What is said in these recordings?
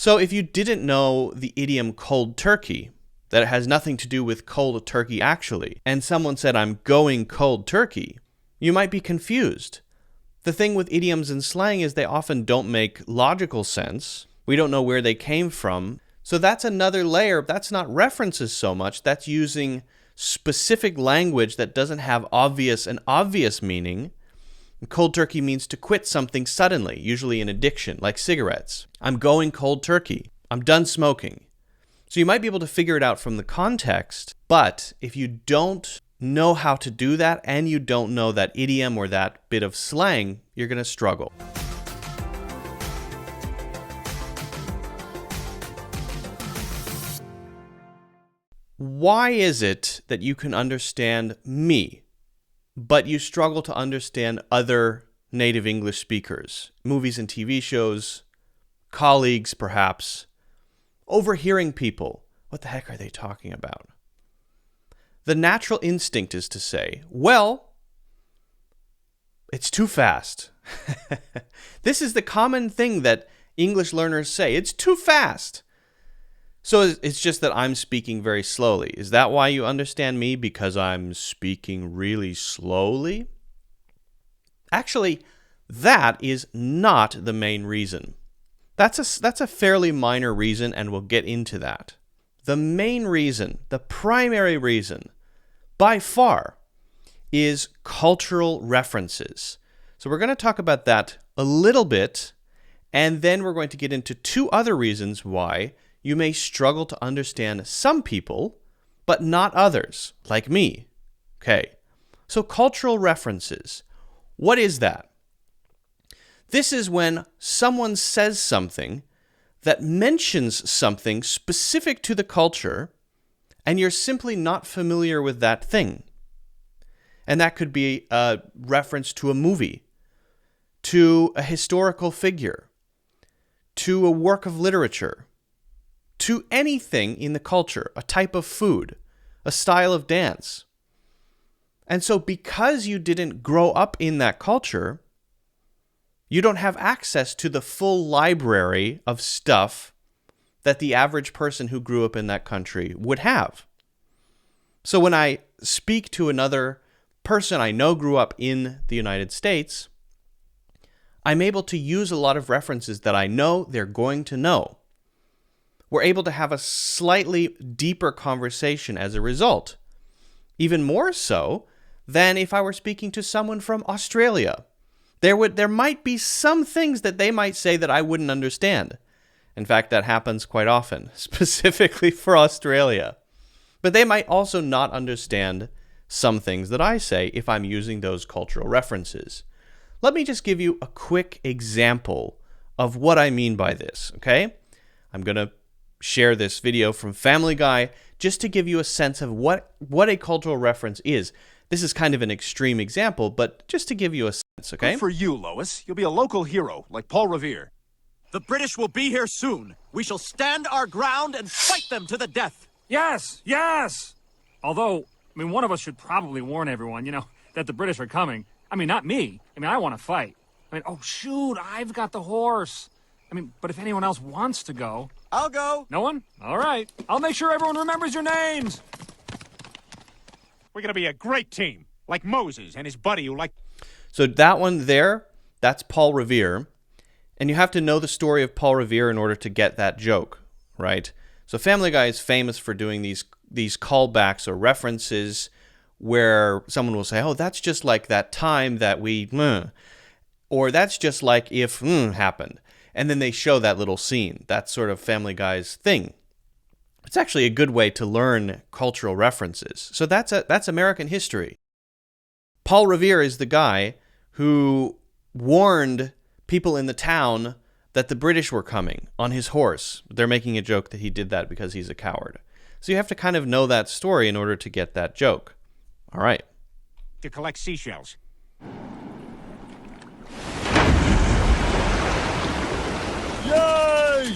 So if you didn't know the idiom cold turkey, that it has nothing to do with cold turkey actually, and someone said, I'm going cold turkey, you might be confused. The thing with idioms and slang is they often don't make logical sense. We don't know where they came from. So that's another layer. That's not references so much. That's using specific language that doesn't have obvious meaning. Cold turkey means to quit something suddenly, usually an addiction, like cigarettes. I'm going cold turkey. I'm done smoking. So you might be able to figure it out from the context, but if you don't know how to do that and you don't know that idiom or that bit of slang, you're going to struggle. Why is it that you can understand me, but you struggle to understand other native English speakers, movies and TV shows, colleagues perhaps, overhearing people? What the heck are they talking about? The natural instinct is to say, well, it's too fast. This is the common thing that English learners say. It's too fast. So it's just that I'm speaking very slowly. Is that why you understand me? Because I'm speaking really slowly? Actually, that is not the main reason. That's a fairly minor reason, and we'll get into that. The main reason, the primary reason, by far, is cultural references. So we're going to talk about that a little bit, and then we're going to get into two other reasons why you may struggle to understand some people, but not others, like me. Okay, so cultural references. What is that? This is when someone says something that mentions something specific to the culture, and you're simply not familiar with that thing. And that could be a reference to a movie, to a historical figure, to a work of literature, to anything in the culture, a type of food, a style of dance. And so because you didn't grow up in that culture, you don't have access to the full library of stuff that the average person who grew up in that country would have. So when I speak to another person I know grew up in the United States, I'm able to use a lot of references that I know they're going to know. We're able to have a slightly deeper conversation as a result, even more so than if I were speaking to someone from Australia. There might be some things that they might say that I wouldn't understand. In fact, that happens quite often, specifically for Australia. But they might also not understand some things that I say if I'm using those cultural references. Let me just give you a quick example of what I mean by this, okay? I'm going to share this video from Family Guy just to give you a sense of what a cultural reference is. This is kind of an extreme example, but just to give you a sense, okay? Good for you, Lois. You'll be a local hero, like Paul Revere. The British will be here soon. We shall stand our ground and fight them to the death. Yes, yes! Although, one of us should probably warn everyone, that the British are coming. Not me. I want to fight. Oh, shoot, I've got the horse. But if anyone else wants to go... I'll go. No one? All right. I'll make sure everyone remembers your names. We're gonna be a great team, like Moses and his buddy who So that one there, that's Paul Revere. And you have to know the story of Paul Revere in order to get that joke, right? So Family Guy is famous for doing these callbacks or references where someone will say, oh, that's just like that time that we... Or that's just like if happened. And then they show that little scene. That's sort of Family Guy's thing. It's actually a good way to learn cultural references. So that's American history. Paul Revere is the guy who warned people in the town that the British were coming on his horse. They're making a joke that he did that because he's a coward. So you have to kind of know that story in order to get that joke. All right. to collect seashells. Yay!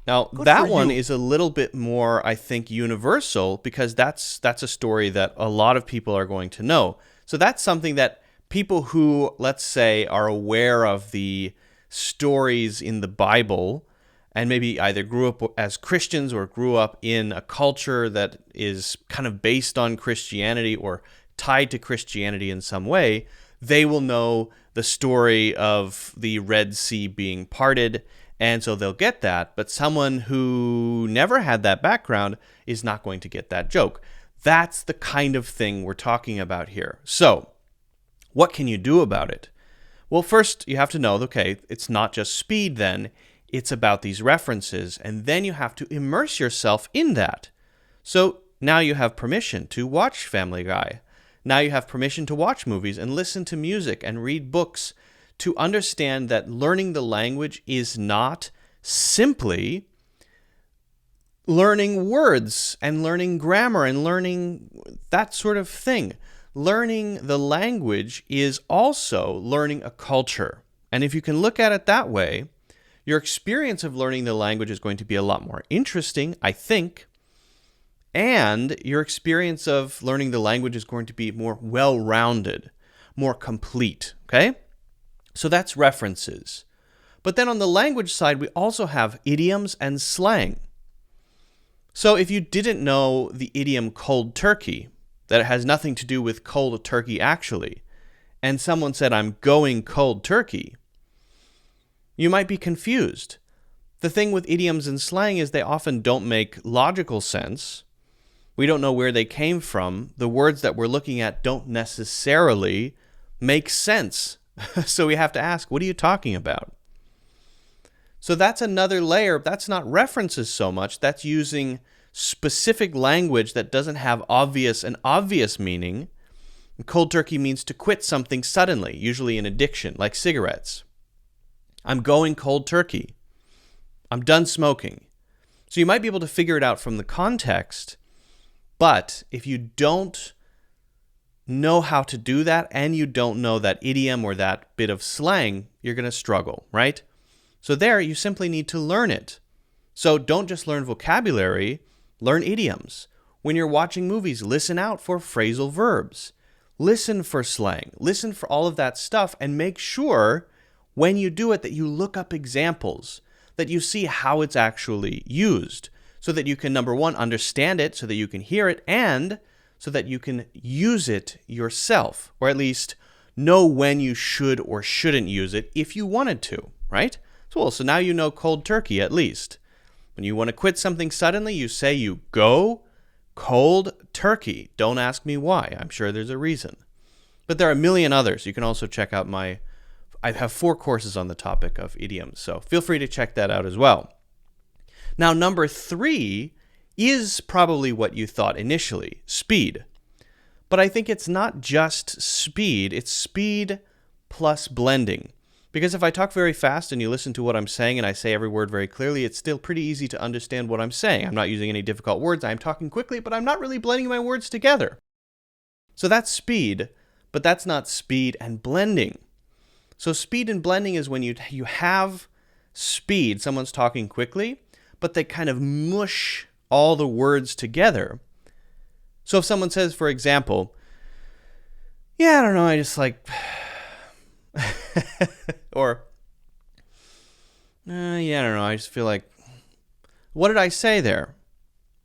Now, Good that for one you. is a little bit more, I think, universal because that's a story that a lot of people are going to know. So that's something that people who, let's say, are aware of the stories in the Bible and maybe either grew up as Christians or grew up in a culture that is kind of based on Christianity or tied to Christianity in some way, they will know the story of the Red Sea being parted, and so they'll get that. But someone who never had that background is not going to get that joke. That's the kind of thing we're talking about here. So, what can you do about it? Well, first, you have to know, okay, it's not just speed then, it's about these references, and then you have to immerse yourself in that. So now you have permission to watch Family Guy. Now you have permission to watch movies and listen to music and read books to understand that learning the language is not simply learning words and learning grammar and learning that sort of thing. Learning the language is also learning a culture. And if you can look at it that way, your experience of learning the language is going to be a lot more interesting, I think, and your experience of learning the language is going to be more well-rounded, more complete, okay? So that's references. But then on the language side, we also have idioms and slang. So if you didn't know the idiom cold turkey, that it has nothing to do with cold turkey actually, and someone said, I'm going cold turkey, you might be confused. The thing with idioms and slang is they often don't make logical sense. We don't know where they came from. The words that we're looking at don't necessarily make sense. So we have to ask, what are you talking about? So that's another layer. That's not references so much. That's using specific language that doesn't have an obvious meaning. Cold turkey means to quit something suddenly, usually an addiction, like cigarettes. I'm going cold turkey. I'm done smoking. So you might be able to figure it out from the context, but if you don't know how to do that and you don't know that idiom or that bit of slang, you're going to struggle, right? So there, you simply need to learn it. So don't just learn vocabulary, learn idioms. When you're watching movies, listen out for phrasal verbs. Listen for slang. Listen for all of that stuff and make sure when you do it that you look up examples, that you see how it's actually used, so that you can, number one, understand it, so that you can hear it, and so that you can use it yourself, or at least know when you should or shouldn't use it if you wanted to, right? So now you know cold turkey at least. When you want to quit something suddenly, you say you go cold turkey. Don't ask me why. I'm sure there's a reason. But there are a million others. You can also check out I have 4 courses on the topic of idioms, so feel free to check that out as well. Now, number 3 is probably what you thought initially, speed. But I think it's not just speed, it's speed plus blending. Because if I talk very fast and you listen to what I'm saying and I say every word very clearly, it's still pretty easy to understand what I'm saying. I'm not using any difficult words, I'm talking quickly, but I'm not really blending my words together. So that's speed, but that's not speed and blending. So speed and blending is when you have speed, someone's talking quickly, but they kind of mush all the words together. So if someone says, for example, yeah, I don't know, I just like, or, yeah, I don't know, I just feel like, what did I say there?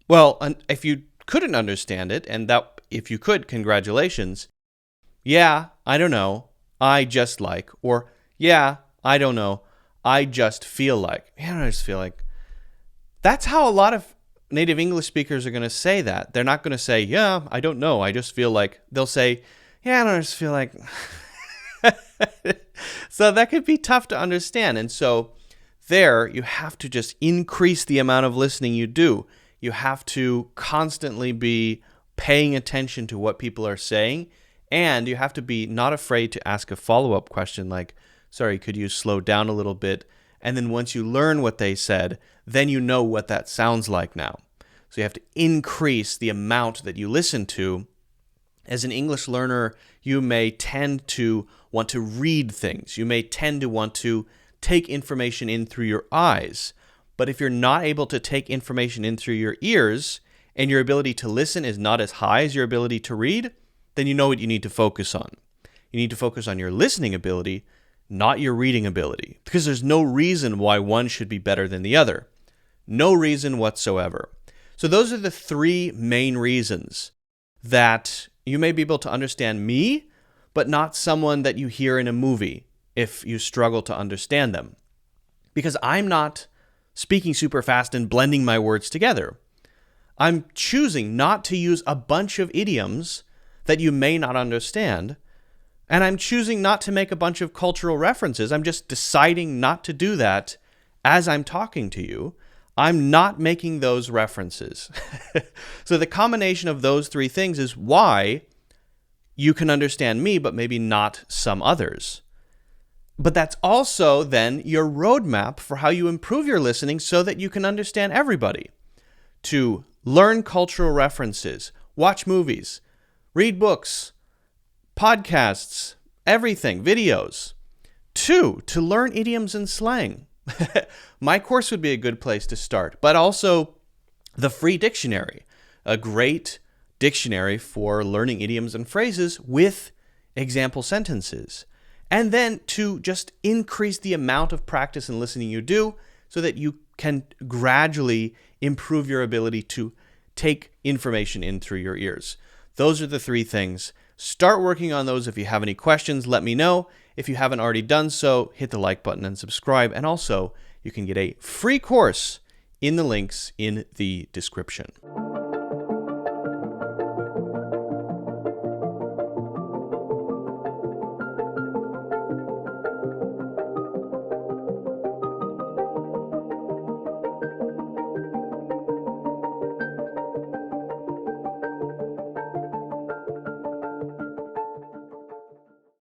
Well, if you couldn't understand it, and that if you could, congratulations. Yeah, I don't know. I just like, or yeah, I don't know, I just feel like. Yeah, I just feel like. That's how a lot of native English speakers are going to say that. They're not going to say, yeah, I don't know, I just feel like. They'll say, yeah, I just feel like. So that could be tough to understand. And so there, you have to just increase the amount of listening you do. You have to constantly be paying attention to what people are saying. And you have to be not afraid to ask a follow-up question like, sorry, could you slow down a little bit? And then once you learn what they said, then you know what that sounds like now. So you have to increase the amount that you listen to. As an English learner, you may tend to want to read things. You may tend to want to take information in through your eyes. But if you're not able to take information in through your ears, and your ability to listen is not as high as your ability to read, then you know what you need to focus on. You need to focus on your listening ability, not your reading ability, because there's no reason why one should be better than the other. No reason whatsoever. So those are the three main reasons that you may be able to understand me, but not someone that you hear in a movie if you struggle to understand them. Because I'm not speaking super fast and blending my words together. I'm choosing not to use a bunch of idioms that you may not understand, and I'm choosing not to make a bunch of cultural references. I'm just deciding not to do that as I'm talking to you. I'm not making those references. So the combination of those three things is why you can understand me, but maybe not some others. But that's also then your roadmap for how you improve your listening so that you can understand everybody. To learn cultural references, watch movies, read books, podcasts, everything, videos. 2, to learn idioms and slang. My course would be a good place to start, but also the free dictionary, a great dictionary for learning idioms and phrases with example sentences. And then to just increase the amount of practice and listening you do so that you can gradually improve your ability to take information in through your ears. Those are the three things. Start working on those. If you have any questions, let me know. If you haven't already done so, hit the like button and subscribe. And also, you can get a free course in the links in the description.